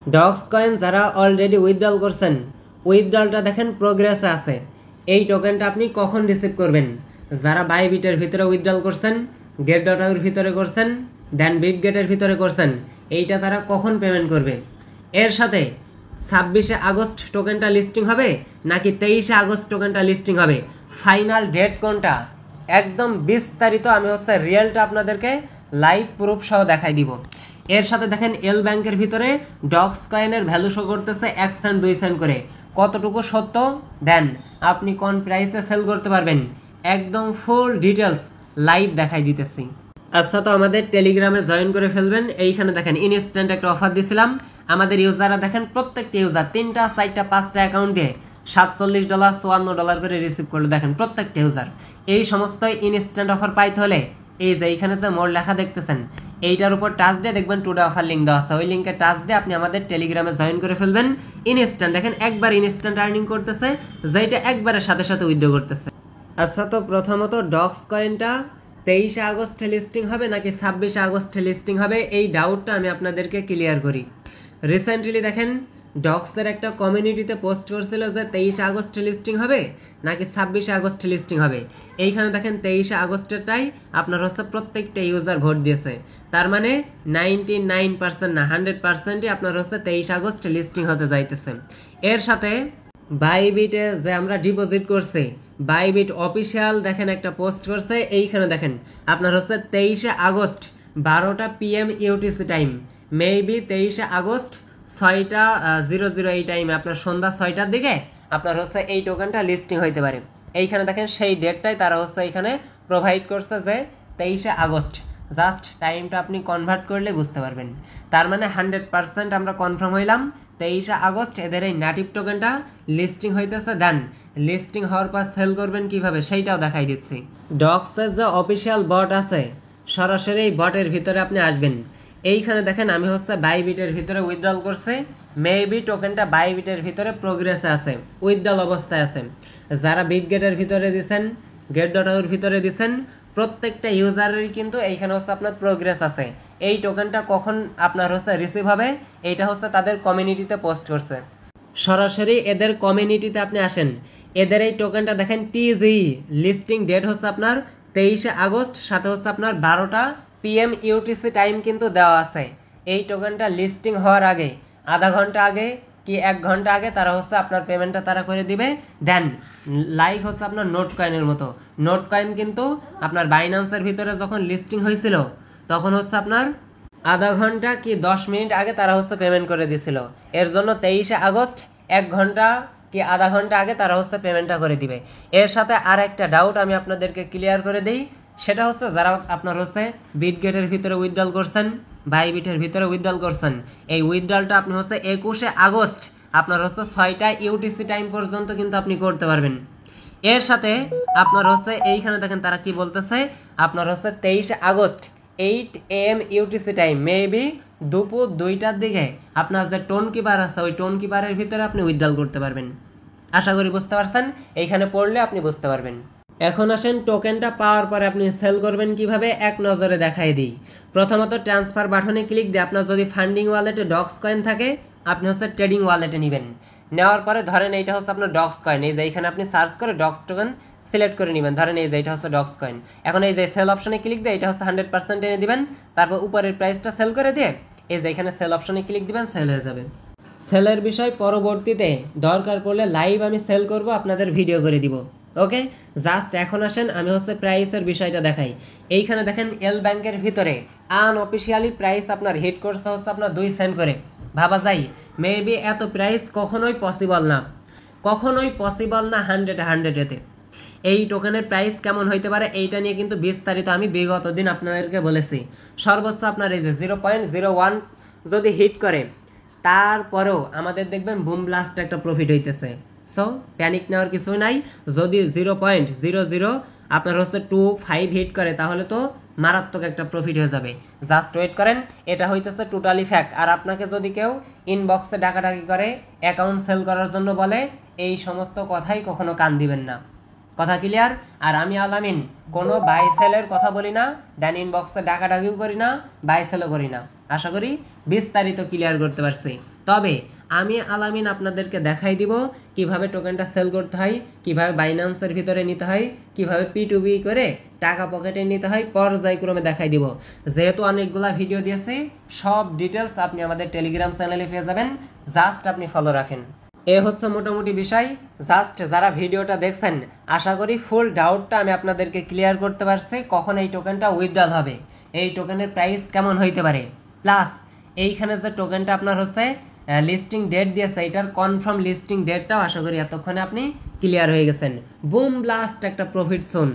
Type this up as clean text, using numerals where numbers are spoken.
Docs coin যারা already withdrawal করছেন, উইথড্রলটা দেখেন প্রোগ্রেসে আছে। এই টোকেনটা আপনি কখন রিসিভ করবেন? যারা বাইবিটের ভিতরে উইথড্রল করছেন, গেট ডট এর ভিতরে করছেন, দেন বিট গেটের ভিতরে করছেন, এইটা তারা কখন পেমেন্ট করবে? এর সাথে 26শে আগস্ট টোকেনটা লিস্টিং হবে নাকি 23শে আগস্ট টোকেনটা লিস্টিং হবে, ফাইনাল ডেট কোনটা, একদম বিস্তারিত আমি রিয়েলটা আপনাদেরকে লাইভ প্রুফ সহ দেখাই দিব। এর সাথে দেখেন এল ব্যাংকের ভিতরে ডক্স কয়েনের ভ্যালু শো করতেছে 1 সেন্ট 2 সেন্ট করে। কতটুকু সত্য, দেন আপনি কোন প্রাইসে সেল করতে পারবেন, একদম ফুল ডিটেলস লাইভ দেখাই দিতেছি। আচ্ছা, তো আমাদের টেলিগ্রামে জয়েন করে ফেলবেন। এইখানে দেখেন ইনস্ট্যান্ট একটা অফার দিছিলাম। আমাদের ইউজাররা দেখেন প্রত্যেকটা ইউজার 3টা 4টা 5টা অ্যাকাউন্টে $47 $54 করে রিসিভ করলো। দেখেন প্রত্যেকটা ইউজার। এই সমস্ত ইনস্ট্যান্ট অফার পাইতে হলে এই যে এইখানে যে মোর লেখা দেখতেছেন, এইটার উপর টাচ দিয়ে দেখবেন টুডে অফার লিঙ্ক দেওয়া আছে। ওই লিঙ্কে টাচ দিয়ে আপনি আমাদের টেলিগ্রামে জয়েন করে ফেলবেন। ইনস্ট্যান্ট দেখেন একবার ইনস্ট্যান্ট আর্নিং করতেছে, যেটা একবারের সাথে সাথে উইথড্র করতেছে। আচ্ছা, তো প্রথমত ডক্স কয়েনটা 23শে আগস্টে লিস্টিং হবে নাকি 26শে আগস্টে লিস্টিং হবে, এই ডাউটটা আমি আপনাদেরকে ক্লিয়ার করি। রিসেন্টলি দেখেন ডক্সের একটা কমিউনিটিতে পোস্ট করছিল যে 23শে আগস্টে লিস্টিং হবে নাকি 26শে আগস্টে লিস্টিং হবে। এইখানে দেখেন 23শে আগস্টেরটাই আপনার প্রত্যেকটা ইউজার ভোট দিয়েছে। তার মানে 99% না 100%ই আপনার 23 আগস্ট লিস্টিং হতে যাইতেছে। এর সাথে বাইবিটে যে আমরা ডিপোজিট করছি, বাইবিট অফিসিয়াল দেখেন একটা পোস্ট করছে। এইখানে দেখেন আপনার 23শে আগস্ট 12টা PM ইউটিসি টাইম, মেবি 23শে আগস্ট 6:00 এই টাইমে আপনার সন্ধ্যা 6টার দিকে আপনার এই টোকেনটা লিস্টিং হইতে পারে। এইখানে দেখেন সেই ডেটটাই তারা এখানে প্রোভাইড করছে যে 23শে আগস্ট। জাস্ট টাইমটা আপনি কনভার্ট করলে বুঝতে পারবেন। তার মানে 100% আমরা কনফার্ম হইলাম 23শে আগস্ট এদের এই নেটিভ টোকেনটা লিস্টিং হইতেছে। দেন লিস্টিং হওয়ার পর সেল করবেন কিভাবে সেইটাও দেখাই দিচ্ছি। ডক্সের যে অফিসিয়াল বট আছে, সরাসরি এই বটের ভিতরে আপনি আসবেন। এইখানে দেখেন আমি বাইবিটের ভিতরে উইথড্রল করছে, মেবি টোকেনটা বাইবিটের ভিতরে প্রোগ্রেসে আছে, উইথড্রল অবস্থায় আছে। যারা বিট গেটের ভিতরে দিচ্ছেন, গেট ডট এর ভিতরে দিচ্ছেন, প্রত্যেকটা ইউজারেরই কিন্তু এইখানে আপনার প্রোগ্রেস আছে। এই টোকেনটা কখন আপনার রিসিভ হবে, এইটা তাদের কমিউনিটিতে পোস্ট করছে। সরাসরি এদের কমিউনিটিতে আপনি আসেন। এদের এই টোকেনটা দেখেন টিজি লিস্টিং ডেট আপনার 23শে আগস্ট, সাথে আপনার 12টা PM ইউটিসি টাইম কিন্তু দেওয়া আছে। এই টোকেনটা লিস্টিং হওয়ার আগে আধা ঘন্টা আগে কি 1 ঘন্টা আগে তারা আপনার পেমেন্টটা তারা করে দিবে। দেন লাইক আপনার নোট কয়েনের মতো। নোট কয়েন কিন্তু আপনার বাইন্যান্সের ভিতরে যখন লিস্টিং হয়েছিল তখন আপনার আধা ঘন্টা কি 10 মিনিট আগে তারা পেমেন্ট করে দিছিল। এর জন্য 23শে আগস্ট 1 ঘন্টা কি আধা ঘন্টা আগে তারা পেমেন্টটা করে দিবে। এর সাথে আর একটা ডাউট আমি আপনাদেরকে ক্লিয়ার করে দিই, সেটা যারা আপনার বিট গেটের ভিতরে উইথড্রল করছেন, বাইবিটের ভিতরে উইথড্রল করছেন, এই উইথড্রলটা আপনি 21শে আগস্ট আপনার 6টা ইউটিসি টাইম পর্যন্ত কিন্তু আপনি করতে পারবেন। এর সাথে আপনার এইখানে দেখেন তারা কি বলতেছে, আপনার 23শে August 8 AM UTC time, maybe দুপুর 2টার দিকে আপনার যে টোন কিপার আছে ওই টোন কিপারের ভিতরে আপনি উইথড্রল করতে পারবেন। আশা করি বুঝতে পারছেন, এইখানে পড়লে আপনি বুঝতে পারবেন। এখন আসেন টোকেনটা পাওয়ার পরে আপনি সেল করবেন কিভাবে, এক নজরে দেখাই দিই। প্রথমত ট্রান্সফার বাটনে ক্লিক দিয়ে আপনার যদি ফান্ডিং ওয়ালেটে ডক্স কয়েন থাকে আপনি ট্রেডিং ওয়ালেটে নেবেন। নেওয়ার পরে ধরেন এইটা আপনার ডক্স কয়েন, এই যে এইখানে আপনি সার্চ করে ডক্স টোকেন সিলেক্ট করে নেবেন। ধরেন এই যে এটা ডক্স কয়েন। এখন এই যে সেল অপশনে ক্লিক দিয়ে এটা 100% এনে দিবেন। তারপর উপরের প্রাইসটা সেল করে দিয়ে এই যে এখানে সেল অপশনে ক্লিক দিবেন, সেল হয়ে যাবে। সেলের বিষয় পরবর্তীতে দরকার পড়লে লাইভ আমি সেল করব, আপনাদের ভিডিও করে দিব। ওকে, জাস্ট এখন আসেন আমি প্রাইসের বিষয়টা দেখাই। এইখানে দেখেন এল ব্যাংকের ভিতরে আনঅফিসিয়ালি প্রাইস আপনার হিট করছে আপনার 2 সেন্ট করে। ভাবা যায় মেবি এত প্রাইস কখনোই পসিবল না, কখনোই পসিবল না 100-100-এতে। এই টোকেনের প্রাইস কেমন হইতে পারে এইটা নিয়ে কিন্তু বিস্তারিত আমি বিগত দিন আপনাদেরকে বলেছি। সর্বোচ্চ আপনার এই যে 0.01 যদি হিট করে তারপরেও আমাদের দেখবেন বুম ব্লাস্ট একটা প্রফিট হইতেছে। সো প্যানিক নেওয়ার কিছু নাই। যদি 0.00 আপনার 25 হিট করে তাহলে তো মারাত্মক একটা প্রফিট হয়ে যাবে। জাস্ট ওয়েট করেন, এটা হইতেছে টোটালি ফ্যাক্ট। আর আপনাকে যদি কেউ ইনবক্সে ডাকাডাকি করে অ্যাকাউন্ট সেল করার জন্য বলে, এই সমস্ত কথাই কখনো কান দিবেন না। কথা ক্লিয়ার? আর আমি আলামিন কোনো বাই সেলের কথা বলি না, দেন ইনবক্সে ডাকাডাকিও করি না, বাই সেলও করি না। আশা করি বিস্তারিত ক্লিয়ার করতে পারছি। তবে আমি আলামিন আপনাদেরকে দেখাই দিব কিভাবে টোকেনটা সেল করতে হয়, কিভাবে বাইন্যান্সের ভিতরে নিতে হয়, কিভাবে P2P করে টাকা পকেটে নিতে হয়, পর্যায়ক্রমে দেখাই দিব। যেহেতু অনেকগুলা ভিডিও দিয়েছি, সব ডিটেলস আপনি আমাদের টেলিগ্রাম চ্যানেলে পেয়ে যাবেন, জাস্ট আপনি ফলো রাখেন। এ হচ্ছে মোটামুটি বিষয়। জাস্ট যারা ভিডিওটা দেখছেন, আশা করি ফুল ডাউটটা আমি আপনাদেরকে ক্লিয়ার করতে পারছি কখন এই টোকেনটা উইথড্রল হবে, এই টোকেনের প্রাইস কেমন হইতে পারে, প্লাস এইখানে যে টোকেনটা আপনার হচ্ছে লিস্টিং ডেট দিয়েছে, এটার কনফার্ম লিস্টিং ডেটটাও আশা করি এতক্ষণে আপনি ক্লিয়ার হয়ে গেছেন। বুম ব্লাস্ট একটা প্রফিট জোন।